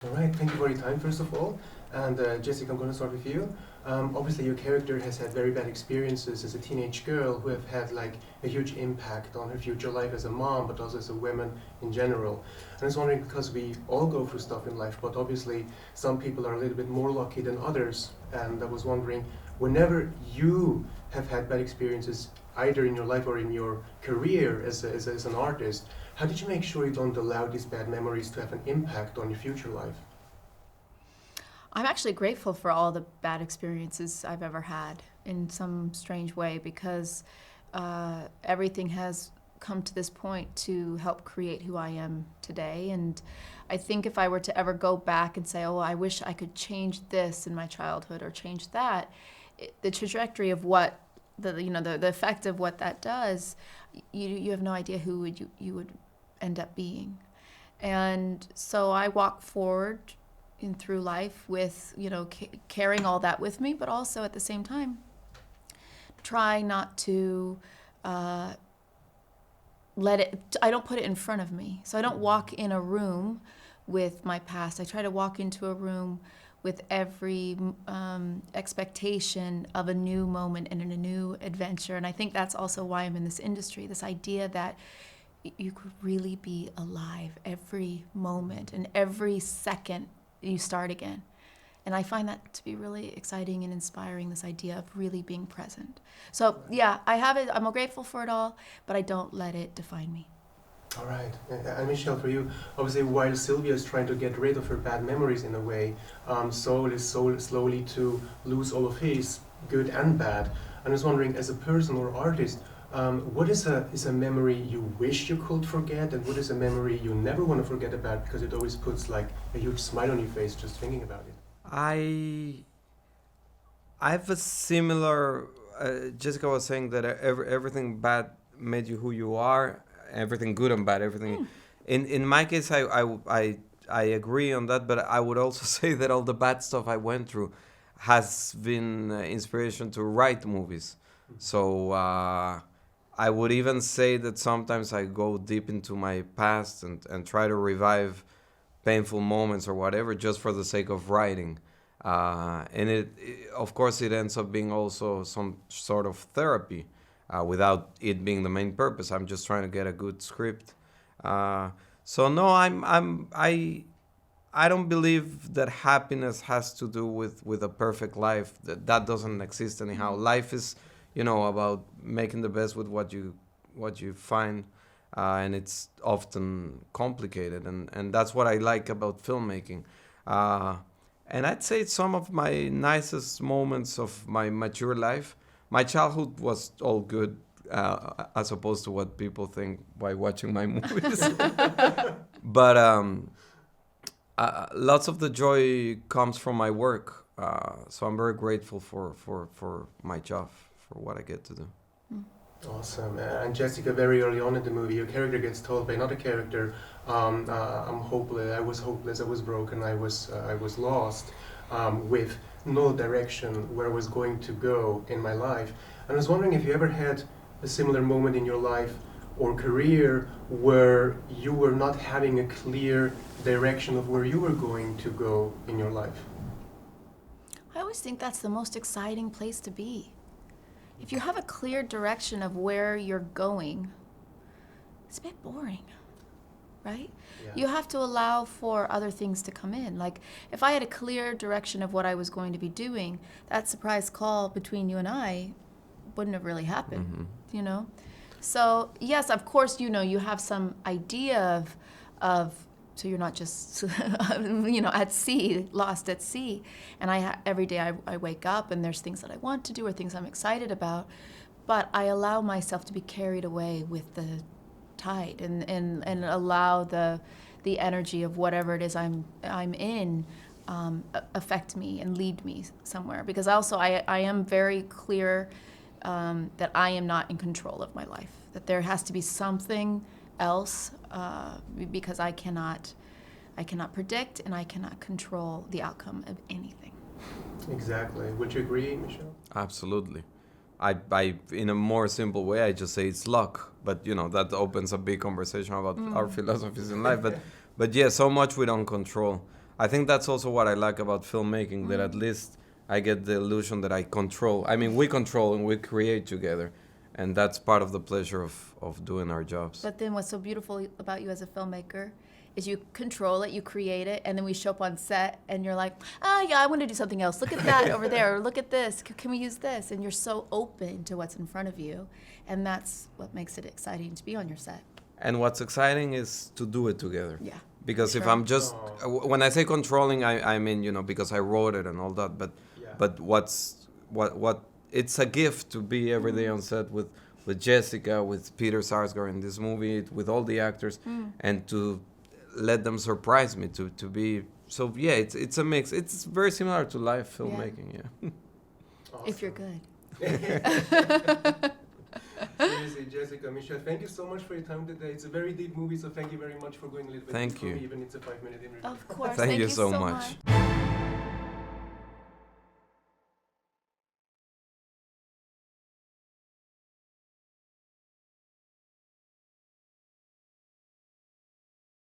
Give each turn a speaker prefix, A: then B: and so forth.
A: All right, thank you for your time, first of all. And Jessica, I'm going to start with you. Obviously, your character has had very bad experiences as a teenage girl who have had like a huge impact on her future life as a mom, but also as a woman in general. And I was wondering, because we all go through stuff in life, but obviously some people are a little bit more lucky than others. And I was wondering, whenever you have had bad experiences, either in your life or in your career as an artist, how did you make sure you don't allow these bad memories to have an impact on your future life?
B: I'm actually grateful for all the bad experiences I've ever had in some strange way because everything has come to this point to help create who I am today. And I think if I were to ever go back and say, oh, I wish I could change this in my childhood or change that, the trajectory of what the effect of what that does, you have no idea who you would end up being. And so I walk forward through life with, carrying all that with me, but also at the same time, try not to I don't put it in front of me. So I don't walk in a room with my past. I try to walk into a room with every expectation of a new moment and in a new adventure. And I think that's also why I'm in this industry, this idea that you could really be alive every moment and every second you start again. And I find that to be really exciting and inspiring, this idea of really being present. So yeah, I have it, I'm grateful for it all, but I don't let it define me.
A: All right. And Michelle, for you, obviously, while Sylvia is trying to get rid of her bad memories in a way, Saul is slowly to lose all of his, good and bad. I was wondering, as a person or artist, what is a memory you wish you could forget, and what is a memory you never want to forget about because it always puts like a huge smile on your face just thinking about it?
C: I have a similar. Jessica was saying that everything bad made you who you are. Everything good and bad. Everything. In my case, I agree on that. But I would also say that all the bad stuff I went through has been inspiration to write movies. So I would even say that sometimes I go deep into my past and try to revive painful moments or whatever just for the sake of writing. And of course, it ends up being also some sort of therapy without it being the main purpose. I'm just trying to get a good script. So no, I don't believe that happiness has to do with a perfect life. That doesn't exist anyhow. Life is, about making the best with what you find, and it's often complicated, and that's what I like about filmmaking. And I'd say some of my nicest moments of my mature life. My childhood was all good, as opposed to what people think by watching my movies. But lots of the joy comes from my work, so I'm very grateful for my job, for what I get to do.
A: Awesome. And Jessica, very early on in the movie, your character gets told by another character, "I'm hopeless. I was hopeless. I was broken. I was lost, with no direction where I was going to go in my life." And I was wondering if you ever had a similar moment in your life or career where you were not having a clear direction of where you were going to go in your life.
B: I always think that's the most exciting place to be. If you have a clear direction of where you're going, it's a bit boring, right?
A: Yeah.
B: You have to allow for other things to come in. Like, if I had a clear direction of what I was going to be doing, that surprise call between you and I wouldn't have really happened, So, yes, of course, you have some idea of so you're not just, at sea, lost at sea. And every day I wake up and there's things that I want to do or things I'm excited about, but I allow myself to be carried away with the tide and allow the energy of whatever it is I'm in affect me and lead me somewhere. Because also I am very clear that I am not in control of my life, that there has to be something else, because I cannot predict and I cannot control the outcome of anything.
A: Exactly. Would you agree, Michelle?
C: Absolutely. I in a more simple way, I just say it's luck. But that opens a big conversation about our philosophies in life. But yeah, so much we don't control. I think that's also what I like about filmmaking, that at least I get the illusion that I control. I mean, we control and we create together. And that's part of the pleasure of doing our jobs.
B: But then what's so beautiful about you as a filmmaker is you control it, you create it, and then we show up on set and you're like, yeah, I want to do something else. Look at that over there, or look at this. Can we use this? And you're so open to what's in front of you. And that's what makes it exciting to be on your set.
C: And what's exciting is to do it together.
B: Yeah.
C: Because if I'm just, when I say controlling, I mean, you know, because I wrote it and all that, but what it's a gift to be every day on set with Jessica, with Peter Sarsgaard in this movie, with all the actors, and to let them surprise me, to be, so yeah, it's a mix. It's very similar to live filmmaking, yeah.
A: Awesome.
B: If you're good.
A: Seriously, Jessica, Michel, thank you so much for your time today. It's a very deep movie, so thank you very much for going a little bit
C: Thank
A: deep,
C: you.
A: even it's a 5-minute interview.
B: Of course.
C: Thank you so
B: much.
C: much.